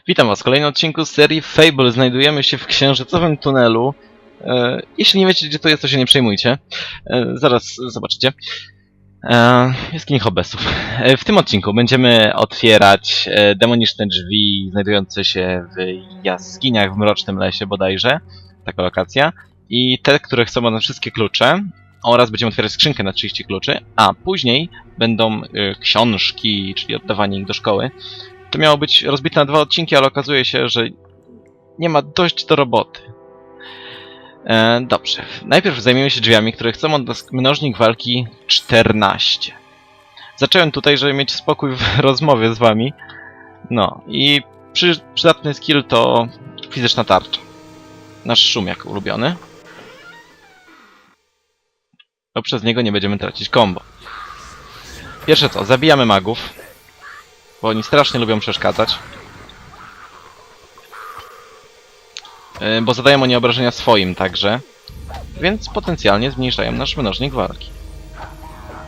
Witam was w kolejnym odcinku z serii Fable. Znajdujemy się w księżycowym tunelu. Jeśli nie wiecie, gdzie to jest, to się nie przejmujcie. Zaraz zobaczycie. Jaskini Hobbesów. W tym odcinku będziemy otwierać demoniczne drzwi znajdujące się w jaskiniach w Mrocznym Lesie bodajże. Taka lokacja. I te, które chcą na wszystkie klucze. Oraz będziemy otwierać skrzynkę na 30 kluczy. A później będą książki, czyli oddawanie ich do szkoły. To miało być rozbite na 2 odcinki, ale okazuje się, że nie ma dość do roboty. Dobrze. Najpierw zajmiemy się drzwiami, które chcą od nas mnożnik walki 14. Zacząłem tutaj, żeby mieć spokój w rozmowie z wami. No i przydatny skill to fizyczna tarcza. Nasz szum jak ulubiony. Bo przez niego nie będziemy tracić combo. Pierwsze co, zabijamy magów. Bo oni strasznie lubią przeszkadzać. Bo zadają oni obrażenia swoim także. Więc potencjalnie zmniejszają nasz mnożnik walki.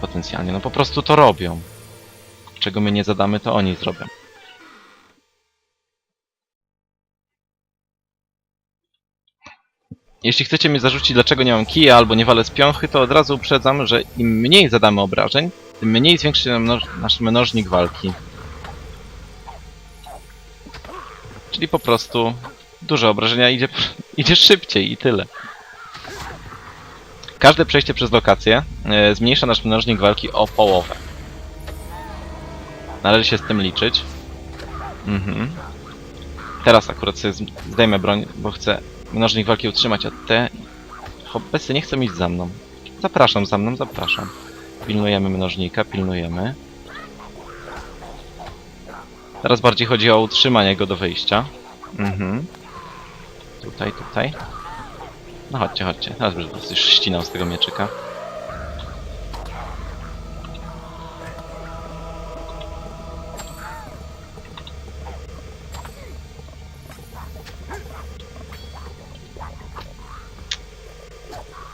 Potencjalnie, no po prostu to robią. Czego my nie zadamy, to oni zrobią. Jeśli chcecie mnie zarzucić, dlaczego nie mam kija albo nie walę z piąchy, to od razu uprzedzam, że im mniej zadamy obrażeń, tym mniej zwiększy się nasz mnożnik walki. Czyli po prostu duże obrażenia idzie szybciej i tyle. Każde przejście przez lokację zmniejsza nasz mnożnik walki o połowę. Należy się z tym liczyć. Teraz akurat sobie zdejmę broń, bo chcę mnożnik walki utrzymać, a te hobbesy nie chcą iść za mną. Zapraszam za mną, zapraszam. Pilnujemy mnożnika, pilnujemy. Teraz bardziej chodzi o utrzymanie go do wyjścia. Tutaj. No chodźcie, chodźcie. Teraz będę już ścinał z tego mieczyka.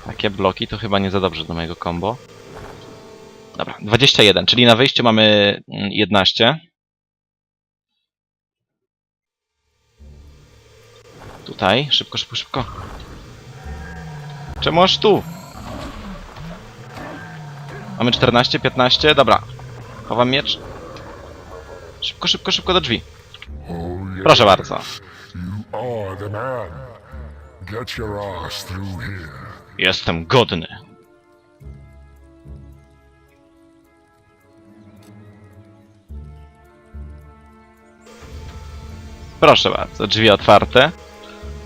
Takie bloki to chyba nie za dobrze do mojego combo. Dobra, 21, czyli na wyjściu mamy 11. Tutaj, szybko, szybko, szybko. Czemu aż tu? Mamy 14, 15, dobra. Chowam miecz. Szybko, szybko, szybko do drzwi. Proszę bardzo. Jestem godny. Proszę bardzo, drzwi otwarte.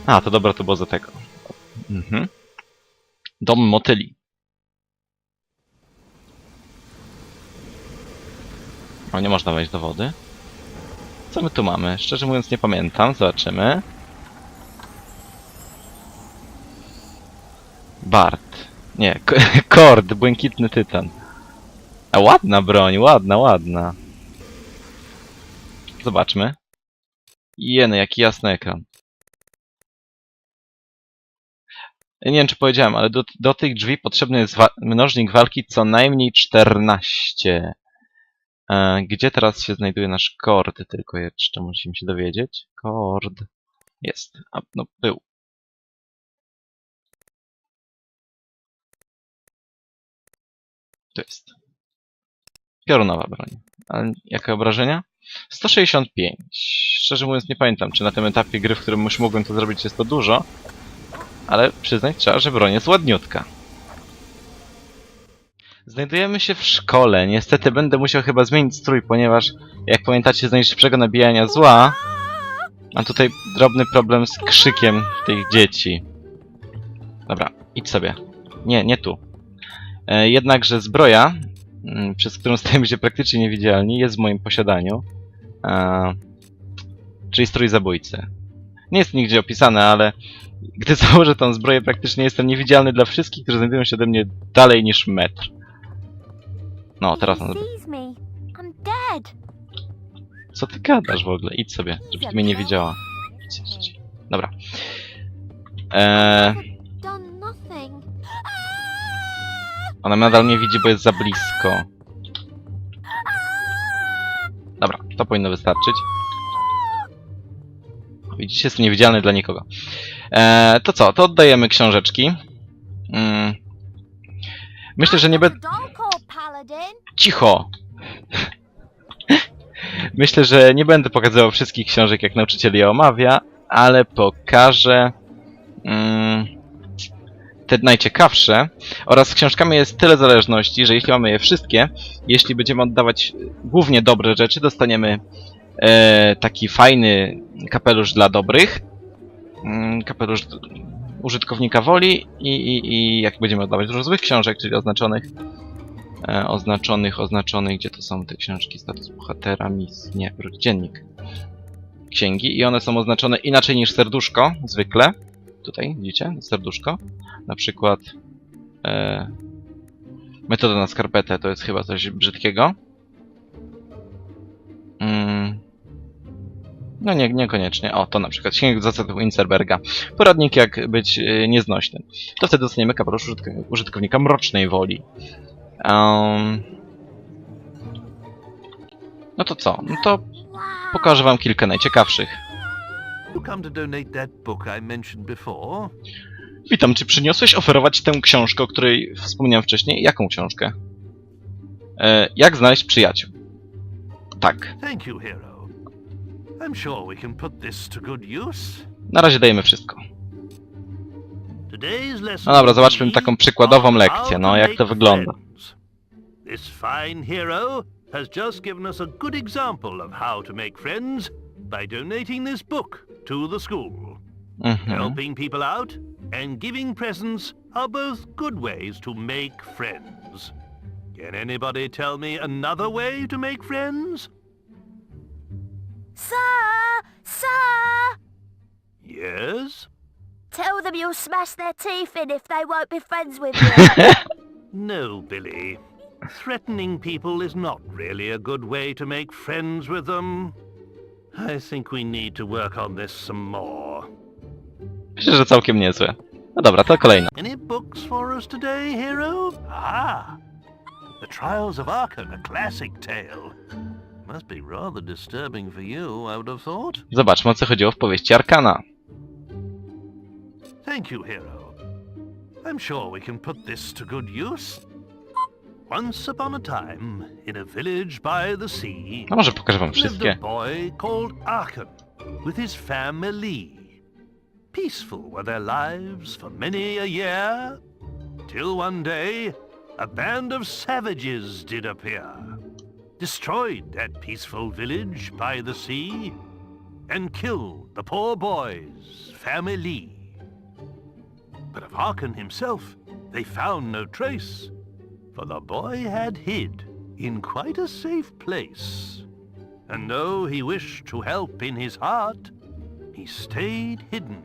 A, to dobra, to było za tego. Dom motyli. O, nie można wejść do wody. Co my tu mamy? Szczerze mówiąc nie pamiętam. Zobaczymy. Bart. Nie, kord, błękitny tytan. A ładna broń, ładna, ładna. Zobaczmy. Jeny, jaki jasny ekran. Nie wiem, czy powiedziałem, ale do tych drzwi potrzebny jest mnożnik walki co najmniej 14. Gdzie teraz się znajduje nasz kord? Tylko jeszcze musimy się dowiedzieć. Kord. Jest. A, no, był. Tu jest. Piorunowa broń. Ale jakie obrażenia? 165. Szczerze mówiąc nie pamiętam, czy na tym etapie gry, w którym już mógłbym to zrobić, jest to dużo. Ale przyznać trzeba, że broń jest ładniutka. Znajdujemy się w szkole. Niestety będę musiał chyba zmienić strój, ponieważ, jak pamiętacie, z najszybszego nabijania zła mam tutaj drobny problem z krzykiem tych dzieci. Dobra, idź sobie. Nie, nie tu. Jednakże zbroja, przez którą stajemy się praktycznie niewidzialni, jest w moim posiadaniu. Czyli strój zabójcy. Nie jest nigdzie opisane, ale gdy założę tą zbroję, praktycznie jestem niewidzialny dla wszystkich, którzy znajdują się ode mnie dalej niż metr. No, teraz on... Co ty gadasz w ogóle? Idź sobie, żebyś mnie nie widziała. Idź. Dobra. Ona nadal mnie widzi, bo jest za blisko. Dobra, to powinno wystarczyć. widzicie, jestem niewidzialny dla nikogo. To co? To oddajemy książeczki. Myślę, że nie będę... Cicho! Myślę, że nie będę pokazywał wszystkich książek, jak nauczyciel je omawia, ale pokażę te najciekawsze. Oraz z książkami jest tyle zależności, że jeśli mamy je wszystkie, jeśli będziemy oddawać głównie dobre rzeczy, dostaniemy taki fajny kapelusz dla dobrych. Kapelusz użytkownika woli i jak będziemy oddawać dużo złych książek, czyli oznaczonych, gdzie to są te książki, status bohatera, nie, dziennik. Księgi i one są oznaczone inaczej niż serduszko, zwykle. Tutaj, widzicie, serduszko. Na przykład metoda na skarpetę to jest chyba coś brzydkiego. No niekoniecznie. O, to na przykład Księg zasadów Inserberga. Poradnik jak być nieznośnym. To wtedy dostaniemy kapelusz użytkownika mrocznej woli. No to co? No to pokażę wam kilka najciekawszych. Witam, czy przyniosłeś oferować tę książkę, o której wspomniałem wcześniej? Jaką książkę? Jak znaleźć przyjaciół? Tak. Na razie dajemy wszystko. No dobra, zobaczmy taką przykładową lekcję, no jak to wygląda. This fine hero has just given us a good example of how to make friends by donating this book to the school. Helping people out and giving presents are both good ways to make friends. Can anybody tell me another way to make friends? Sir! Sir! Yes? Tell them you'll smash their teeth in if they won't be friends with you. No, Billy. Threatening people is not really a good way to make friends with them. I think we need to work on this some more. Myślę, że całkiem niezłe. No dobra, to kolejna. Any books for us today, hero? Ah! The Trials of Arkan, a classic tale. Must be rather disturbing for you, I would have thought. Zobaczmy, o co chodziło w powieści Arkana. Thank you, hero. I'm sure we can put this to good use. Once upon a time, in a village by the sea, No może pokażę wam lived wszystkie. a boy called Arkan with his family. Peaceful were their lives for many a year, till one day a band of savages did appear, destroyed that peaceful village by the sea, and killed the poor boy's family. But of Arkan himself they found no trace, for the boy had hid in quite a safe place. And though he wished to help in his heart, he stayed hidden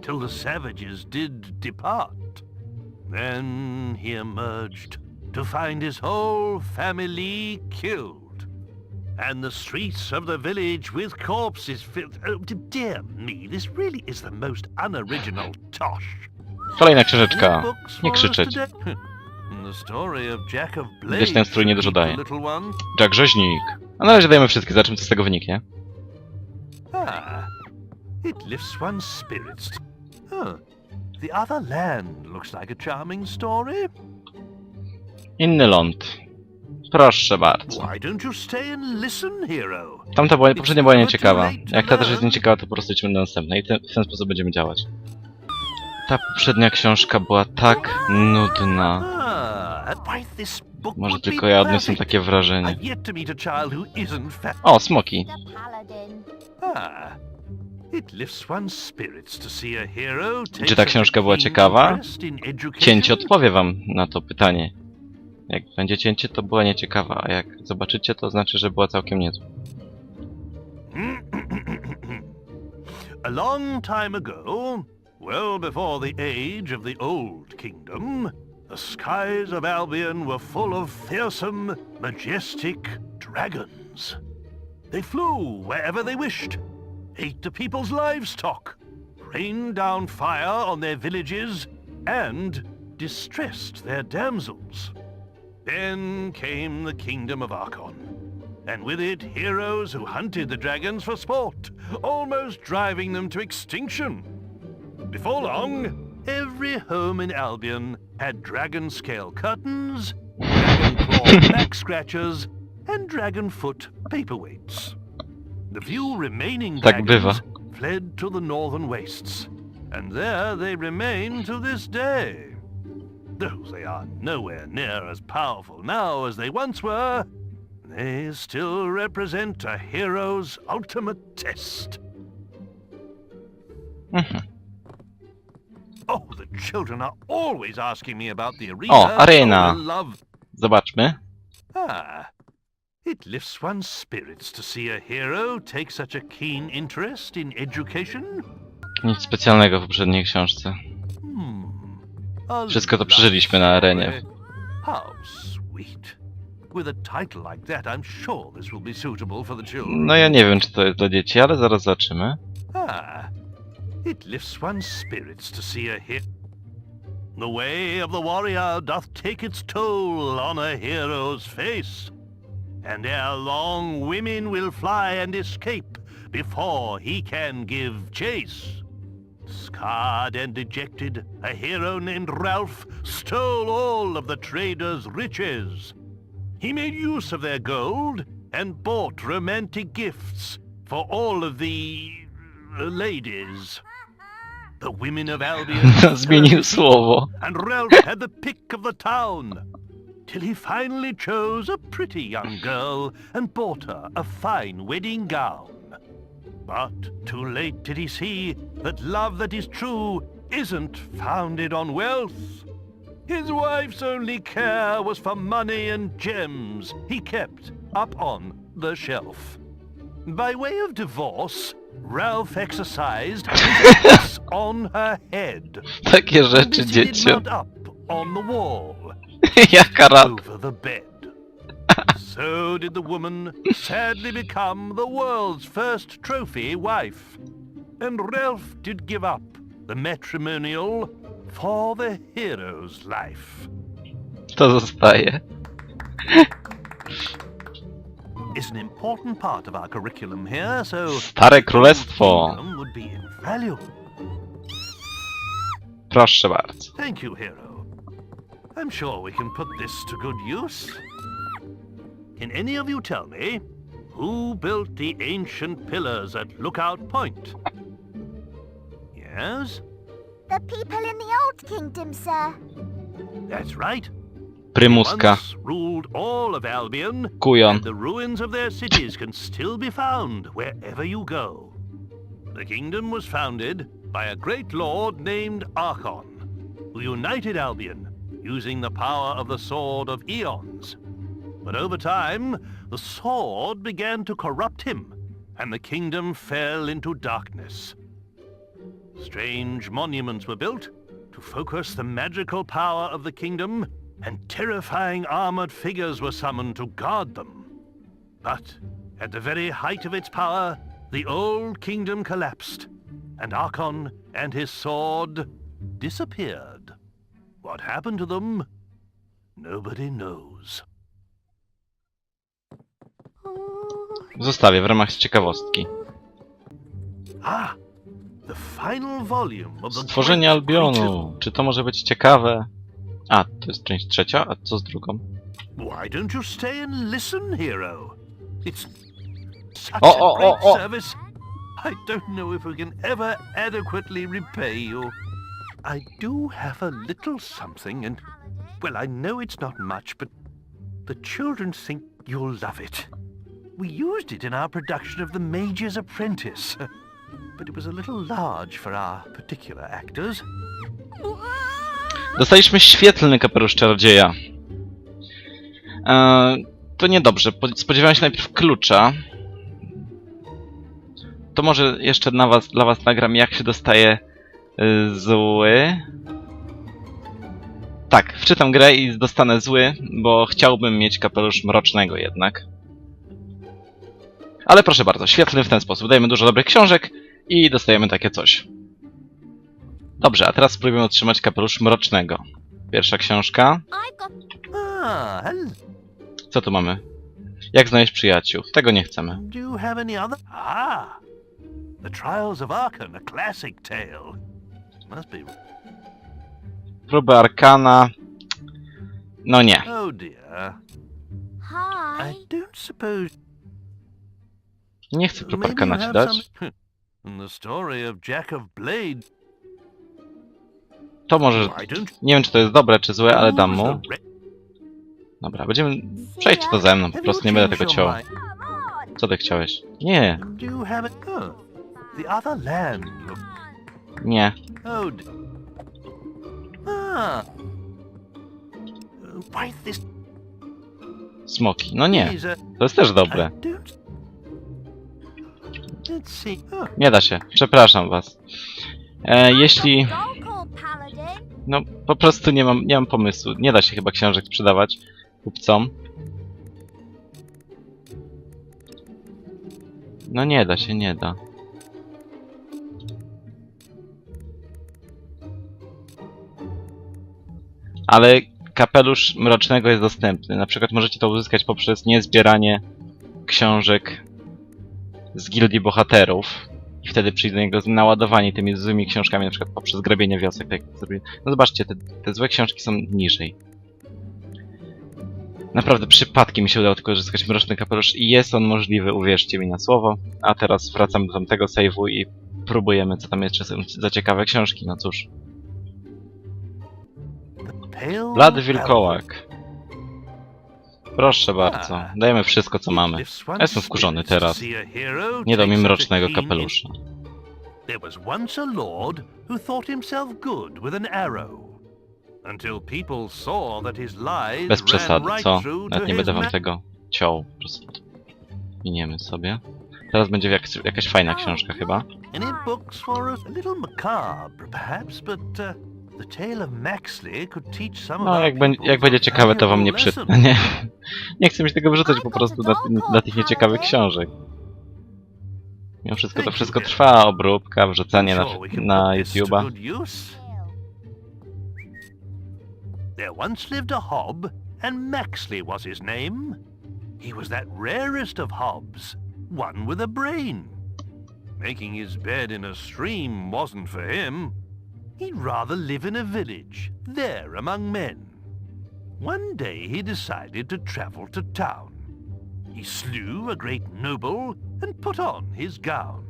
till the savages did depart. Then he emerged to find his whole family killed, and the streets of the village with corpses filled. Oh, dear me, this really is the most unoriginal tosh. Kolejna książeczka. Nie krzyczeć. Wiesz, ten strój nie dużo daje. Jack Rzeźnik. A na razie dajemy wszystkie, zobaczymy co z tego wyniknie. It lifts one's spirits. The other land looks like a charming story. Inny ląd. Proszę bardzo. Why don't you stay and listen, hero? Tamta była, poprzednia była nieciekawa. Jak ta też jest nieciekawa, to po prostu idźmy do następnej i w ten sposób będziemy działać. Ta poprzednia książka była tak nudna. Może tylko ja odniosłem takie wrażenie. O, smoki. Czy ta książka była ciekawa? Cięcie odpowie wam na to pytanie. Jak będzie cięcie, to była nieciekawa, a jak zobaczycie, to znaczy, że była całkiem niezła. A long time ago, well before the age of the Old Kingdom, the skies of Albion were full of fearsome, majestic dragons. They flew wherever they wished, ate the people's livestock, rained down fire on their villages, and distressed their damsels. Then came the kingdom of Arkan, and with it heroes who hunted the dragons for sport, almost driving them to extinction. Before long, every home in Albion had dragon scale curtains, dragon claw back scratchers, and dragon foot paperweights. The few remaining dragons fled to the northern wastes, and there they remain to this day. Though they are nowhere near as powerful now as they once were, they still represent a hero's ultimate test. Oh, the children are always asking me about the arena. O, arena. Love. Zobaczmy. Ah, it lifts one's spirits to see a hero take such a keen interest in education. Nic specjalnego w poprzedniej książce. Wszystko to przeżyliśmy na arenie. How sweet. With a title like that, I'm sure this will be suitable for the children. No ja nie wiem, czy to jest dla dzieci, ale zaraz zobaczymy. Ah, it lifts one's spirits to see a hero. The way of the warrior doth take its toll on a hero's face, and ere long women will fly and escape before he can give chase. Scarred and dejected, a hero named Ralph stole all of the traders' riches. He made use of their gold and bought romantic gifts for all of the ladies. The women of Albion Zmienił słowo. and Ralph had the pick of the town, till he finally chose a pretty young girl and bought her a fine wedding gown. But too late did he see that love that is true isn't founded on wealth. His wife's only care was for money and gems he kept up on the shelf. By way of divorce, Ralph exercised his kiss on her head. Takie And rzeczy, this he did dziecię. mount up on the wall, Jaka rada. over the bed. So did the woman sadly become the world's first trophy wife. And Ralph did give up the matrimonial for the hero's life. To zostaje. It's an important part of our curriculum here, so Stare Królestwo. kingdom would be invaluable. Proszę bardzo. Thank you, hero. I'm sure we can put this to good use. Can any of you tell me who built the ancient pillars at Lookout Point? Yes, The people in the Old Kingdom, sir. that's right. Prymuska. Once ruled all of Albion, Kujon. and the ruins of their cities can still be found wherever you go. The kingdom was founded by a great lord named Archon, who united Albion using the power of the Sword of Eons. But over time, the sword began to corrupt him, and the kingdom fell into darkness. Strange monuments were built to focus the magical power of the kingdom, and terrifying armored figures were summoned to guard them. But at the very height of its power, the old kingdom collapsed, and Archon and his sword disappeared. What happened to them? Nobody knows. Zostawię w ramach ciekawostki. Ah, the final volume of the Stworzenie great Albionu. Czy to może być ciekawe? A, to jest część trzecia, a co z drugą? Why don't you stay and listen, hero? It's such Oh, a great oh. service. I don't know if we can ever adequately repay you. I do have a little something, and, well, I know it's not much, but the children think you'll love it. We used it in our production of The Mage's Apprentice, but it was a little large for our particular actors. Dostaliśmy świetlny kapelusz czarodzieja. To niedobrze. Spodziewałem się najpierw klucza. To może jeszcze dla was nagram, jak się dostaje zły. Tak, wczytam grę i dostanę zły, bo chciałbym mieć kapelusz mrocznego jednak. Ale proszę bardzo, świetlny w ten sposób. Dajemy dużo dobrych książek i dostajemy takie coś. Dobrze, a teraz spróbujemy otrzymać kapelusz mrocznego. Pierwsza książka. I've got Ah, hello. Co tu mamy? Jak znaleźć przyjaciół? Tego nie chcemy. Do you have any other? Ah! The Trials of Arkan, a classic tale. Must be... Próby Arkana... No nie. Oh dear. Hi. I don't suppose... Nie chcę prób Maybe Arkana you ci have dać. some... In the story of Jack of Blade... To może... Why don't... Nie wiem, czy to jest dobre, czy złe, ale dam Who mu. was the re- Dobra, będziemy... Przejdź to ze mną, po Have prostu you nie będę changed tego your ciął. mind? Co ty chciałeś? Nie, Do you have it? Oh, the other land. Look. nie. Oh. Ah. Why this? Smoki. No nie, These are- to jest też dobre. I don't... Let's see. Oh. Nie da się, przepraszam was. Jeśli... Local paladin. No, po prostu nie mam pomysłu. Nie da się chyba książek sprzedawać kupcom. No nie da się, nie da. Ale kapelusz mrocznego jest dostępny. Na przykład możecie to uzyskać poprzez niezbieranie książek z gildii bohaterów. I wtedy przyjdzie do niego naładowanie tymi złymi książkami, na przykład poprzez grabienie wiosek. Tak jak zrobili. No zobaczcie, te złe książki są niżej. Naprawdę przypadkiem mi się udało tylko uzyskać mroczny kapelusz i jest on możliwy, uwierzcie mi na słowo. A teraz wracam do tamtego save'u i próbujemy, co tam jeszcze są za ciekawe książki, no cóż. Pale Blady wilkołak. Proszę bardzo, dajemy wszystko co mamy. Ja jestem wkurzony teraz. Nie dał mi mrocznego kapelusza. There was once a lord who thought himself good with an arrow. Until people saw that his lies Bez ran przesady, right co? through Nawet to nie his będę wam ma- tego ciął. Po prostu miniemy sobie. Teraz będzie jakaś fajna książka chyba. Any books for us? A little macabre, perhaps, but the tale of Maxley could teach some of No, our jak pupils będzie a ciekawe, to wam nie valuable przytnę, lesson. nie? Nie chcę mi się tego wyrzucać po prostu dla tych nieciekawych książek. Mimo wszystko to wszystko trwa, obróbka, wrzucanie Sure, we can na put this to YouTube'a. good use. There once lived a hob, and Maxley was his name. He was that rarest of hobs, one with a brain. Making his bed in a stream wasn't for him. He'd rather live in a village, there among men. One day he decided to travel to town. He slew a great noble and put on his gown.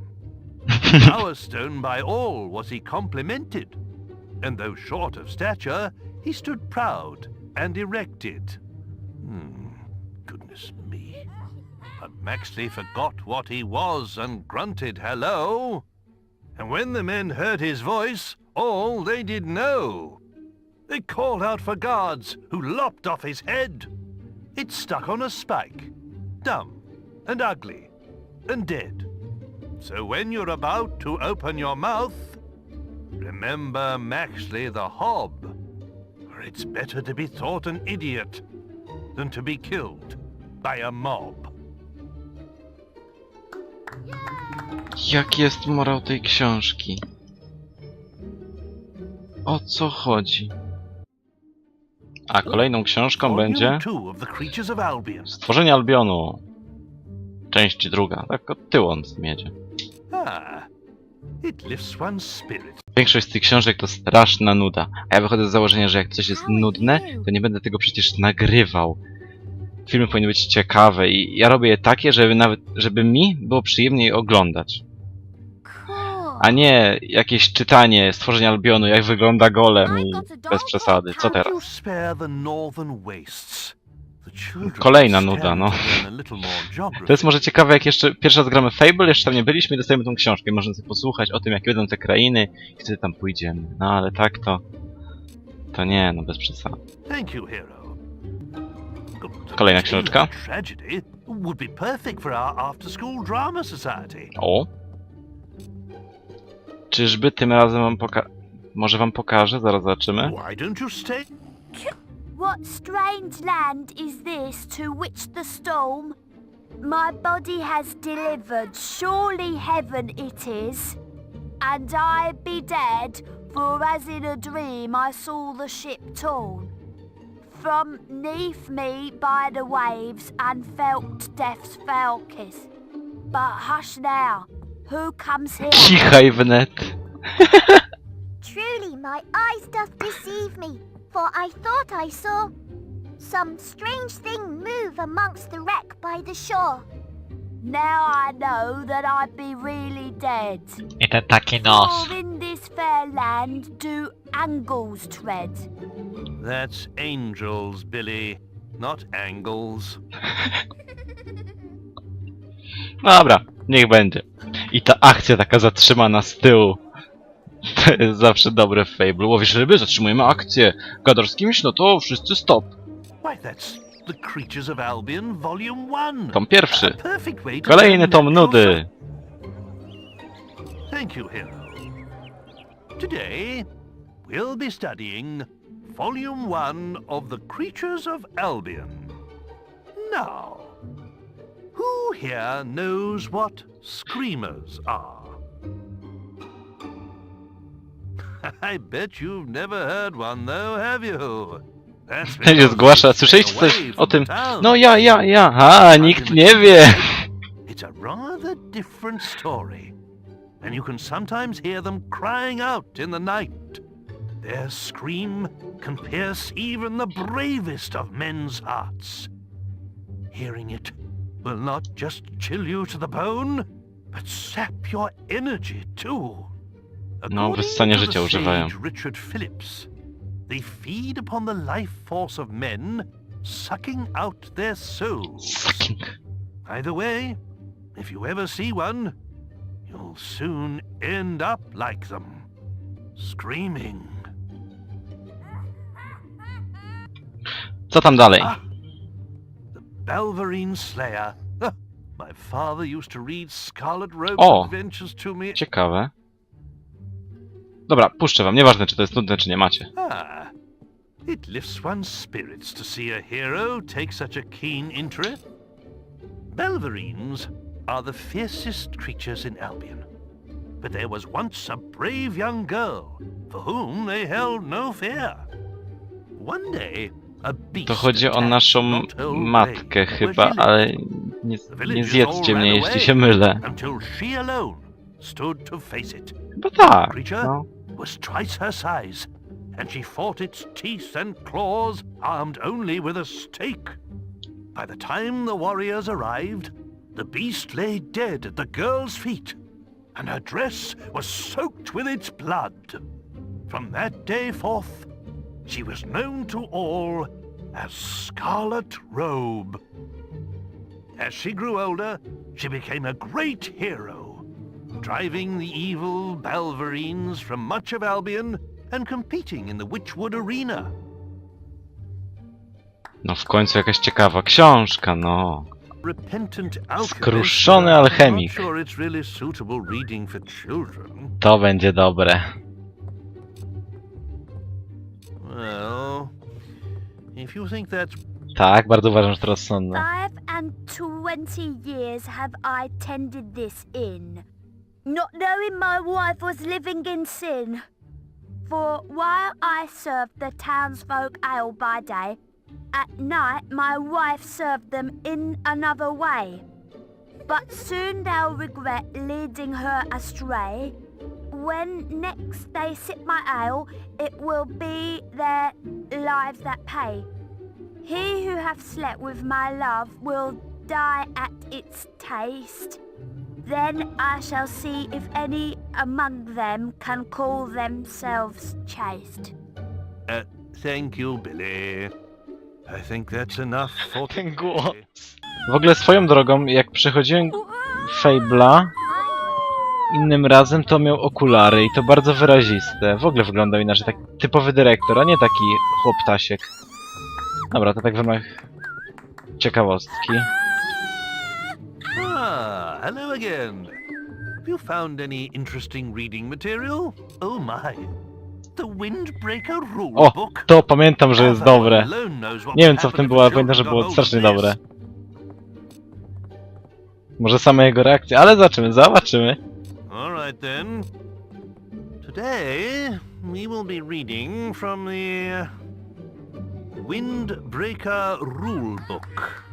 Power stone by all was he complimented, and though short of stature, he stood proud and erected. Goodness me. But Maxley forgot what he was and grunted hello. And when the men heard his voice, all they did know. They called out for guards, who lopped off his head. It stuck on a spike, dumb and ugly and dead. So when you're about to open your mouth, remember Maxley the hob, for it's better to be thought an idiot than to be killed by a mob. Jaki jest morał tej książki? O co chodzi? A kolejną książką będzie Volume 2 of the Creatures of Albion. Stworzenie Albionu. Część druga. Tak od tyłu on jedzie. Ah, it lifts one's spirit. Większość z tych książek to straszna nuda. A ja wychodzę z założenia, że jak coś jest nudne, to nie będę tego przecież nagrywał. Filmy powinny być ciekawe i ja robię je takie, żeby mi było przyjemniej oglądać. Cool. A nie jakieś czytanie Stworzenia Albionu, jak wygląda golem i bez przesady. Co You teraz? spare the northern wastes. The children Kolejna stand nuda, no. to learn a little more geography. To jest może ciekawe, jak jeszcze pierwszy raz gramy Fable, jeszcze tam nie byliśmy i dostajemy tą książkę. Można sobie posłuchać o tym, jak będą te krainy i wtedy tam pójdziemy. No ale tak to... To nie, no bez przesady. Thank you, hero. Kolejna książeczka. Tragedy would be perfect for our after-school drama society. O! Czyżby tym razem może wam pokażę? Zaraz zobaczymy. Why don't you stay? What strange land is this to which the storm? My body has delivered, surely heaven it is. And I be dead, for as in a dream I saw the ship torn. from neath me by the waves and felt death's foul kiss. But hush now, who comes here? Cichaj wnet. Truly my eyes doth deceive me, for I thought I saw some strange thing move amongst the wreck by the shore. Now I know that I'd be really dead. I ten taki nos. For in this fair land do angles tread. That's angels, Billy, not angles. Dobra, niech będzie. I ta akcja taka zatrzymana z tyłu. To jest zawsze dobre w Fable. Łowisz ryby, zatrzymujemy akcję. Gadasz z kimś, no to wszyscy stop. Why, that's The Creatures of Albion, Volume 1. Tom pierwszy. A perfect way to Kolejny tom natural nudy. Thank you, hero. Today, we'll be studying Volume 1 of The Creatures of Albion. Now, who here knows what screamers are? I bet you've never heard one though, have you? Ten się zgłasza. Słyszeliście coś o tym? No ja. A, nikt nie wie. It's a rather different story, and you can sometimes hear them crying out in the night. Their scream can pierce even the bravest of men's hearts. Hearing it will not just chill you to the bone, but sap your energy too. No, wyssanie życia używają. Richard Phillips, they feed upon the life force of men, sucking out their souls. Either way, if you ever see one, you'll soon end up like them, screaming. Co tam dalej? The Balverine Slayer. My father used to read Scarlet Rope's O! adventures to me. Ciekawe. Dobra, puszczę wam. Nieważne, czy to jest nudne, czy nie macie. It lifts one's spirits to see a hero take such a keen interest. Balverines are the fiercest creatures in Albion. But there was once a brave young girl for whom they held no fear. One day, a beast To chodzi o attacked naszą not old matkę Lane, chyba, where she ale lived. nie, The nie villagers zjedzcie all mnie, ran jeśli away się mylę. until she alone stood to face it. Bo tak, Creature no. was twice her size, and she fought its teeth and claws, armed only with a stake. By the time the warriors arrived, the beast lay dead at the girl's feet, and her dress was soaked with its blood. From that day forth, she was known to all as Scarlet Robe. As she grew older, she became a great hero, driving the evil Balverines from much of Albion and competing in the Witchwood Arena. No w końcu jakaś ciekawa książka, no. Repentant alchemist. Skruszony I'm alchemik. not sure it's really suitable reading for children. To będzie dobre. Well, if you think that's Tak, bardzo uważam, że to rozsądne. 25 years have I tended this inn, not knowing my wife was living in sin. For while I served the townsfolk ale by day, at night my wife served them in another way. But soon they'll regret leading her astray. When next they sip my ale, it will be their lives that pay. He who hath slept with my love will die at its taste. Then I shall see if any among them can call themselves chaste. Thank you, Billy. I think that's enough for Ten today. głos. W ogóle swoją drogą, jak przechodziłem Fable'a innym razem, to miał okulary i to bardzo wyraziste. W ogóle wyglądał inaczej, tak typowy dyrektor, a nie taki chłoptasiek. Dobra, to tak w ramach ciekawostki. Hello again. Have you found any interesting reading material? Oh my. The Windbreaker O, rulebook. to pamiętam, że jest dobre. Nie wiem co w tym było, ale pamiętam, że było strasznie dobre. Może same jego reakcje, ale zobaczymy. Alright then. Today we will be reading from the Windbreaker Rulebook.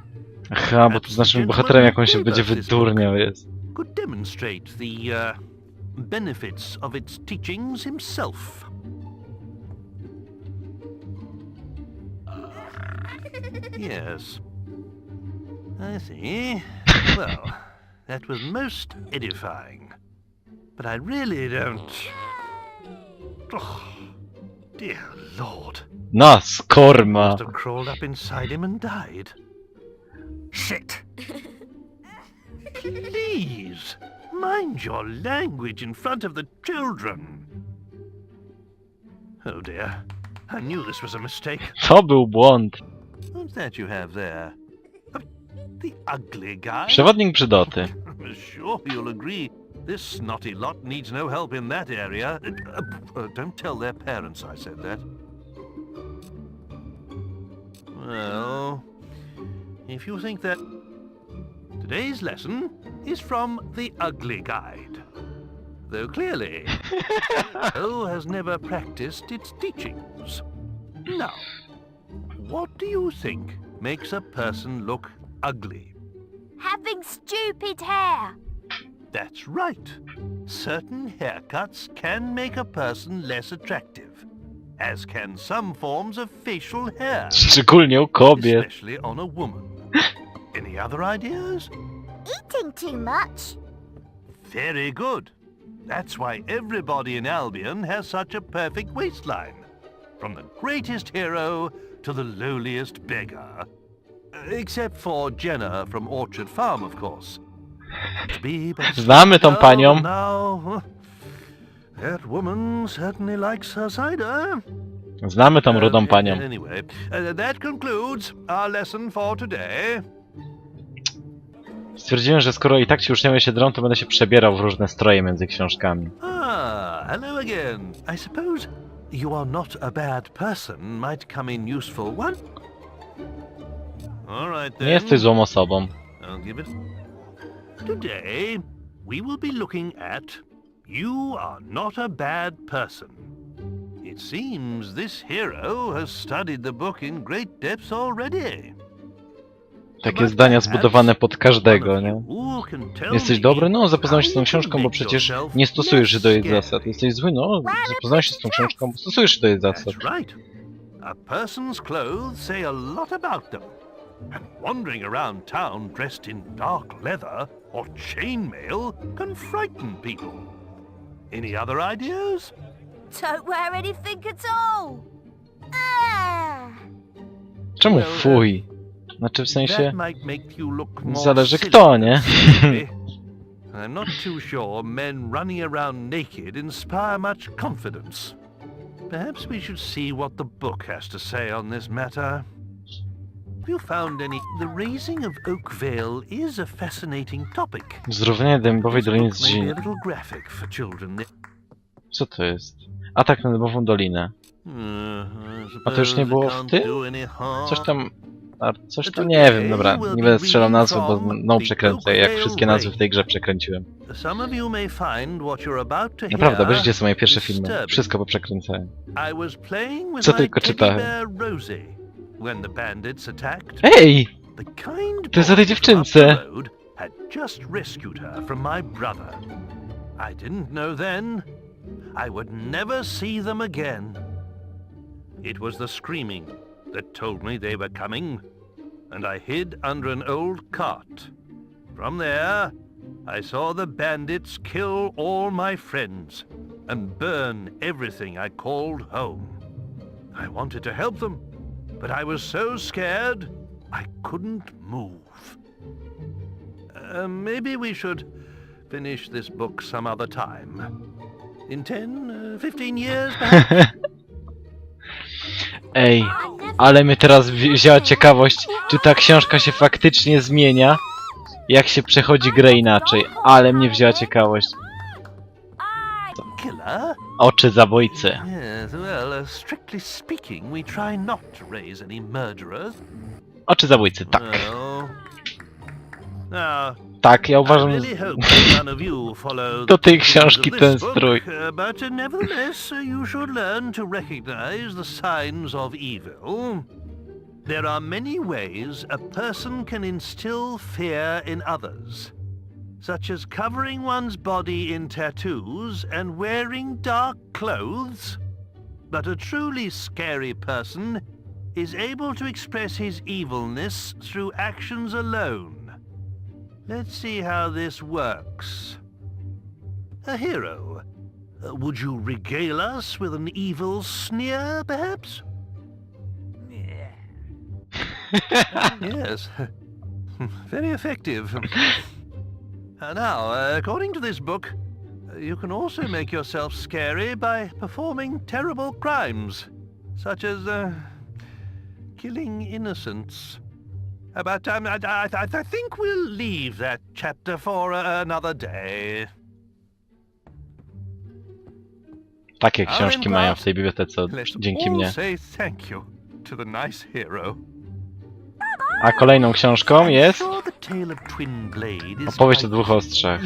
Aha, bo tu z naszym bohaterem jakąś się będzie wydurniał jest. Could demonstrate the benefits of its teachings himself. Yes. I see. Well, that was most edifying. But I really don't... Oh, dear Lord. No, skorma! Must have crawled up inside him and died. Shit! Please, mind your language in front of the children. Oh dear, I knew this was a mistake. To był błąd. What's that you have there? The ugly guy? Przewodnik brzydoty. I'm sure you'll agree this snotty lot needs no help in that area. Don't tell their parents I said that. Well, if you think that... Today's lesson is from the Ugly Guide. Though clearly, O has never practiced its teachings. Now, what do you think makes a person look ugly? Having stupid hair. That's right. Certain haircuts can make a person less attractive, as can some forms of facial hair, Szczególnie u kobiet. especially on a woman. Any other ideas? Eating too much. Very good. That's why everybody in Albion has such a perfect waistline. From the greatest hero to the lowliest beggar. Except for Jenna from Orchard Farm, of course. Znamy tą panią. Now, that woman certainly likes her cider. Znamy tą rudą panią. Anyway, that concludes our lesson for today. Stwierdziłem, że skoro i tak ci uczniowie się drą, to będę się przebierał w różne stroje między książkami. Ah, hello again. I suppose you are not a bad person. Might come in useful one. All right then. Nie jesteś złą osobą. I'll give it. Today, we will be looking at You Are Not a Bad Person. It seems this hero has studied the book in great depths already. Takie zdania zbudowane pod każdego, nie? Jesteś dobry? No, zapoznałeś się z tą książką, bo przecież nie stosujesz się do jej zasad. Jesteś zły? No, zapoznałeś się z tą książką, bo stosujesz się do jej zasad. That's right. A person's clothes say a lot about them. And wandering around town dressed in dark leather or chainmail can frighten people. Any other ideas? Don't wear anything at all. Czemu fuj? Znaczy w sensie... That might make you look more Zależy silly kto, than nie? silly. I'm not too sure men running around naked inspire much confidence. Perhaps we should see what the book has to say on this matter. Have you found any... The raising of Oak Vale is a fascinating topic. Zrównanie dębowej This doliny book z may be a zimą. little graphic for children. Co to jest? Atak na dębową dolinę. A to już nie było w tym? Coś tam... Coś tam nie wiem, dobra. Nie będę strzelał nazwy, bo no przekręcę, jak wszystkie nazwy w tej grze przekręciłem. Naprawdę, obejrzyjcie sobie moje pierwsze filmy. Wszystko poprzekręcałem. Co tylko czytałem. Ej! To jest o tej dziewczynce! I didn't know then I would never see them again. It was the screaming that told me they were coming, and I hid under an old cart. From there, I saw the bandits kill all my friends and burn everything I called home. I wanted to help them, but I was so scared I couldn't move. Maybe we should finish this book some other time. In 10, 15 years, perhaps? Ej, ale mnie teraz wzięła ciekawość, czy ta książka się faktycznie zmienia, jak się przechodzi grę inaczej. Ale mnie wzięła ciekawość. Oczy zabójcy. Oczy zabójcy, tak. Tak, ja uważam, że do tej książki ten strój. There are many ways a person can instill fear in others, such as covering one's body in tattoos and wearing dark clothes. But a truly scary person is able to express his evilness through actions alone. Let's see how this works. A hero. Would you regale us with an evil sneer, perhaps? Yes. Very effective. Now, according to this book, you can also make yourself scary by performing terrible crimes, such as killing innocents. But I think we'll leave that chapter for another day. Takie książki mają w tej bibliotece dzięki mnie. Say thank you to the nice hero. A kolejną książką jest opowieść o dwóch ostrzach.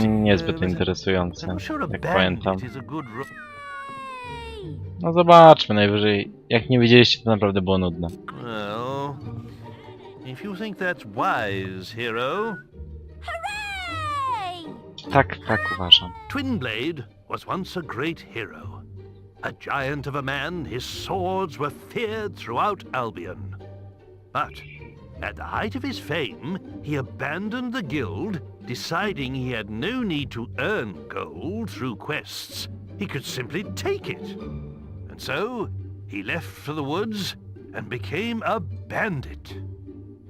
Niezbyt interesujące, jak pamiętam. No zobaczmy, najwyżej. Jak nie widzieliście, to naprawdę było nudne. Well, if you think that's wise, hero. Tak uważam. Twinblade was once a great hero. A giant of a man, his swords were feared throughout Albion. But at the height of his fame, he abandoned the guild, deciding he had no need to earn gold through quests. He could simply take it. And so, he left for the woods and became a bandit.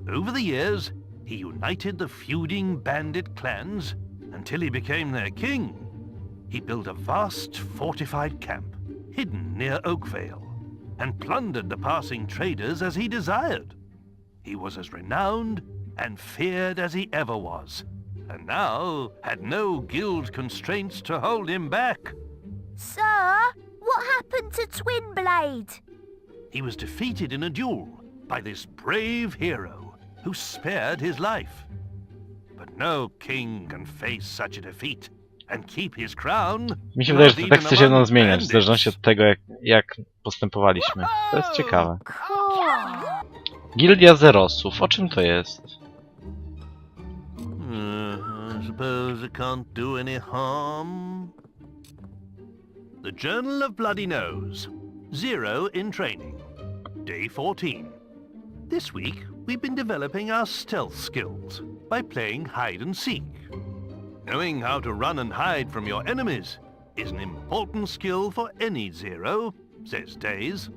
Over the years, he united the feuding bandit clans until he became their king. He built a vast fortified camp, hidden near Oakvale, and plundered the passing traders as he desired. He was as renowned and feared as he ever was, and now had no guild constraints to hold him back. Sir, what happened to Twinblade? He was defeated in a duel by this brave hero who spared his life. But no king can face such a defeat and keep his crown. Mi się wydaje, że te teksty się będą zmieniać, w zależności od tego, jak postępowaliśmy. To jest ciekawe. Gildia Zerosów. O czym to jest? I suppose it can't do any harm. The Journal of Bloody Nose. 0 in training. Day 14. This week, we've been developing our stealth skills by playing hide and seek. Knowing how to run and hide from your enemies is an important skill for any Zero, says Days.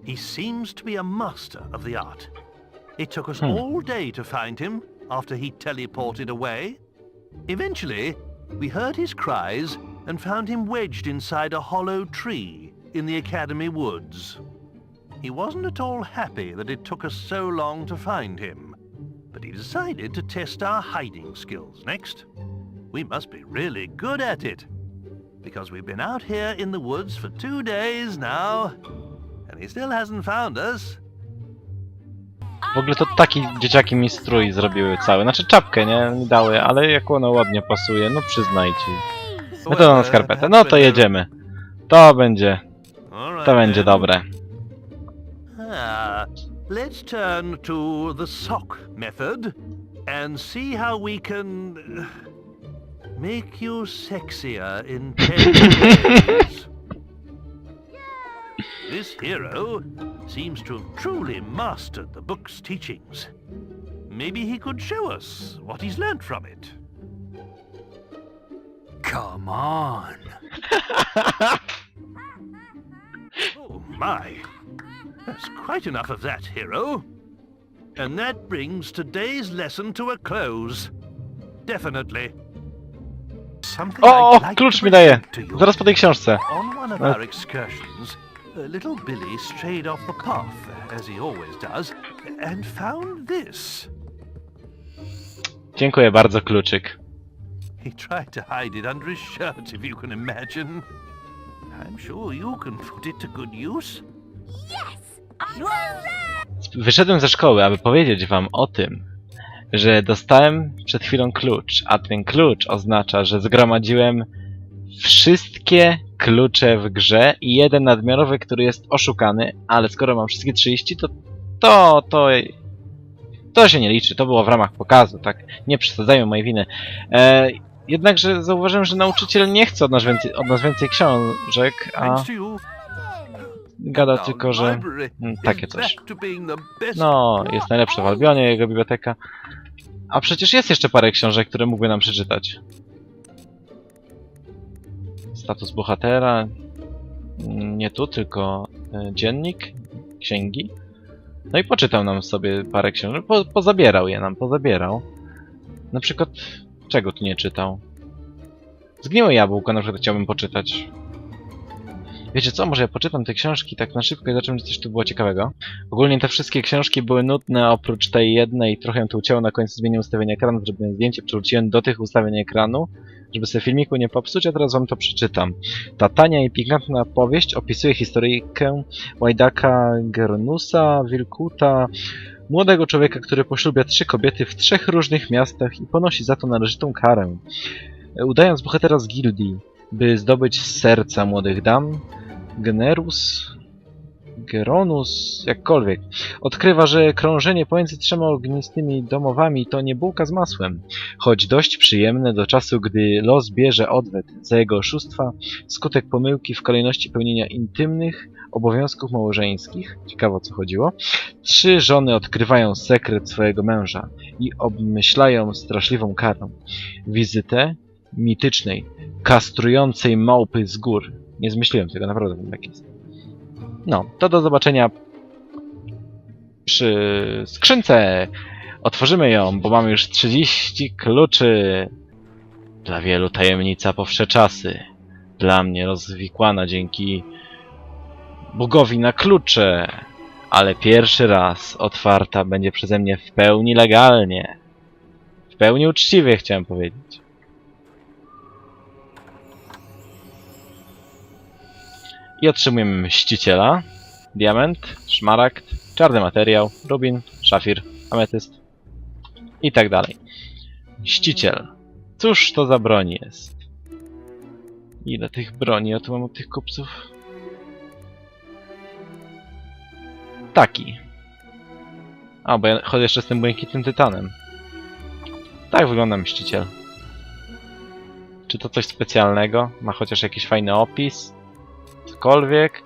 He seems to be a master of the art. It took us all day to find him after he teleported away. Eventually, we heard his cries and found him wedged inside a hollow tree in the Academy woods. He wasn't at all happy that it took us so long to find him, but he decided to test our hiding skills next. We must be really good at it, because we've been out here in the woods for 2 days now, and he still hasn't found us. W ogóle to taki dzieciaki mi strój zrobiły cały. Znaczy czapkę, nie? Mi dały, ale jak ono ładnie pasuje, no przyznajcie. No to na skarpetę. No to jedziemy. To będzie dobre. Let's turn to the sock method and see how we can make you sexier in 10 days. This hero seems to have truly mastered the book's teachings. Maybe he could show us what he's learnt from it. Come on. Oh my. That's quite enough of that, hero. And that brings today's lesson to a close. Definitely. Something O, I'd like klucz to mi daje. present to you. Zaraz po tej książce. On one of our excursions, little Billy strayed off the path, as he always does, and found this. Dziękuję bardzo, kluczyk. He tried to hide it under his shirt, if you can imagine. I'm sure you can put it to good use. Wyszedłem ze szkoły, aby powiedzieć wam o tym, że dostałem przed chwilą klucz, a ten klucz oznacza, że zgromadziłem wszystkie klucze w grze i jeden nadmiarowy, który jest oszukany, ale skoro mam wszystkie 30, to To się nie liczy, to było w ramach pokazu, tak? Nie przesadzajmy mojej winy. Jednakże zauważyłem, że nauczyciel nie chce od nas więcej książek, a Thanks to you. gada tylko, że takie coś. No, jest najlepsze w Albionie, jego biblioteka. A przecież jest jeszcze parę książek, które mógłby nam przeczytać. Status bohatera. Nie tu, tylko dziennik, księgi. No i poczytał nam sobie parę książek. Pozabierał je nam, pozabierał. Na przykład, czego tu nie czytał? Zgniłe jabłko na przykład chciałbym poczytać. Wiecie co, może ja poczytam te książki tak na szybko i zobaczymy, czy coś tu było ciekawego. Ogólnie te wszystkie książki były nudne, oprócz tej jednej. Trochę ją tu ucięło, na końcu zmieniłem ustawienie ekranu, zrobiłem zdjęcie, przerzuciłem do tych ustawień ekranu, żeby sobie filmiku nie popsuć, a teraz wam to przeczytam. Ta tania i pikantna powieść opisuje historyjkę łajdaka Gernusa Wilkuta, młodego człowieka, który poślubia 3 kobiety w 3 różnych miastach i ponosi za to należytą karę. Udając bohatera z gildii, by zdobyć serca młodych dam, Geronus, jakkolwiek, odkrywa, że krążenie pomiędzy 3 ognistymi domowami to nie bułka z masłem, choć dość przyjemne do czasu, gdy los bierze odwet za jego oszustwa, skutek pomyłki w kolejności pełnienia intymnych obowiązków małżeńskich. Ciekawe, o co chodziło. 3 żony odkrywają sekret swojego męża i obmyślają straszliwą karę. Wizytę mitycznej, kastrującej małpy z gór. Nie zmyśliłem tego, naprawdę wiem, jak jest. No, to do zobaczenia przy skrzynce. Otworzymy ją, bo mamy już 30 kluczy. Dla wielu tajemnica po wsze czasy. Dla mnie rozwikłana dzięki Bogowi na klucze. Ale pierwszy raz otwarta będzie przeze mnie w pełni legalnie. W pełni uczciwie, chciałem powiedzieć. I otrzymujemy mściciela, diament, szmaragd, czarny materiał, rubin, szafir, ametyst i tak dalej. Mściciel. Cóż to za broń jest? Ile tych broni ja tu mam od tych kupców? Taki. A, bo ja chodzę jeszcze z tym błękitnym tytanem. Tak wygląda mściciel. Czy to coś specjalnego? Ma chociaż jakiś fajny opis? Cokolwiek.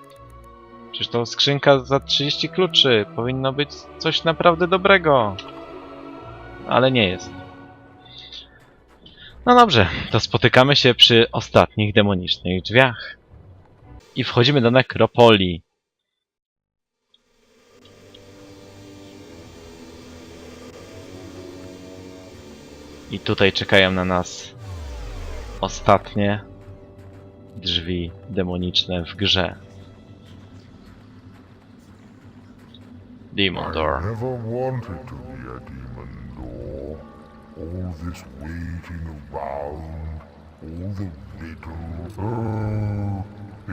Przecież to skrzynka za 30 kluczy. Powinno być coś naprawdę dobrego. Ale nie jest. No dobrze, to spotykamy się przy ostatnich demonicznych drzwiach. I wchodzimy do Nekropolii. I tutaj czekają na nas ostatnie drzwi demoniczne w grze. Demon Door. I never wanted to be a demon door. All this waiting around, all the riddle. Oh,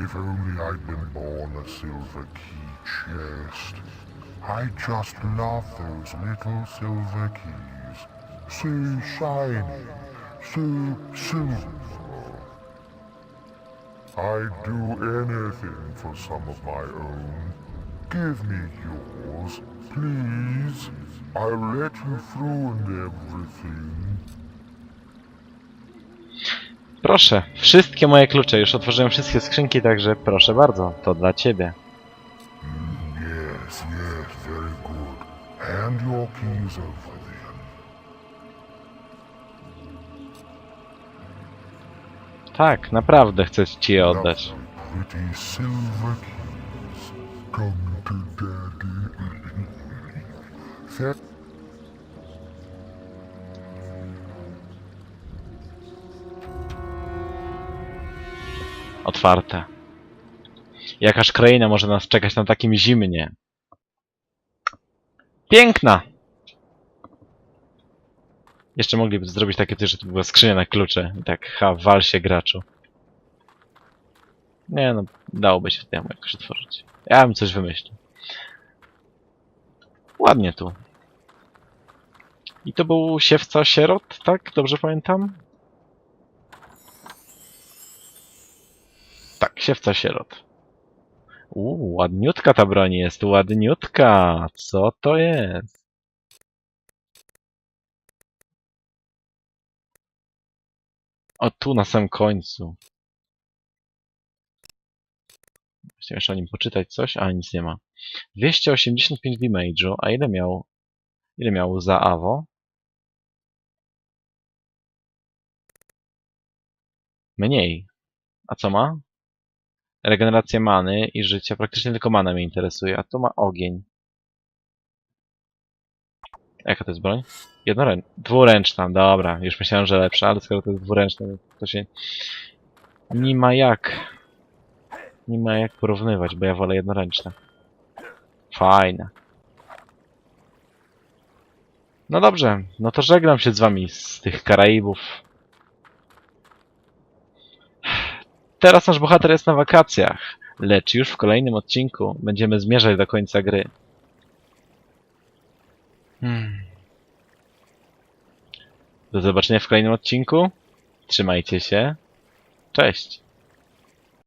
if only I'd been born a silver key chest. I just love those little silver keys. So shiny, so silver. I'd do anything for some of my own. Give me yours, please. I'll let you through and everything. Proszę, wszystkie moje klucze. Już otworzyłem wszystkie skrzynki, także proszę bardzo, to dla ciebie. Yes, very good. Hand your keys over then. Tak, naprawdę chcę ci je oddać. Pretty silver keys. Come to daddy. Otwarte. Jakaż kraina może nas czekać na takim zimnie? Piękna! Jeszcze mogliby zrobić takie coś, że to była skrzynia na klucze. I tak, wal się graczu. Nie no, dałoby się temu jakoś otworzyć. Ja bym coś wymyślił. Ładnie tu. I to był siewca sierot, tak? Dobrze pamiętam? Tak, siewca sierot. Ładniutka ta broń jest, ładniutka. Co to jest? O, tu na samym końcu. Chciałem jeszcze o nim poczytać coś, a nic nie ma. 285 damage'u, a ile miał za AWO? Mniej. A co ma? Regeneracja many i życia. Praktycznie tylko mana mnie interesuje, a to ma ogień. Jaka to jest broń? Dwuręczna, dobra. Już myślałem, że lepsza, ale skoro to jest dwuręczna, to się nie ma jak. Nie ma jak porównywać, bo ja wolę jednoręczne. Fajne. No dobrze, no to żegnam się z wami z tych Karaibów. Teraz nasz bohater jest na wakacjach, lecz już w kolejnym odcinku będziemy zmierzać do końca gry. Do zobaczenia w kolejnym odcinku. Trzymajcie się. Cześć.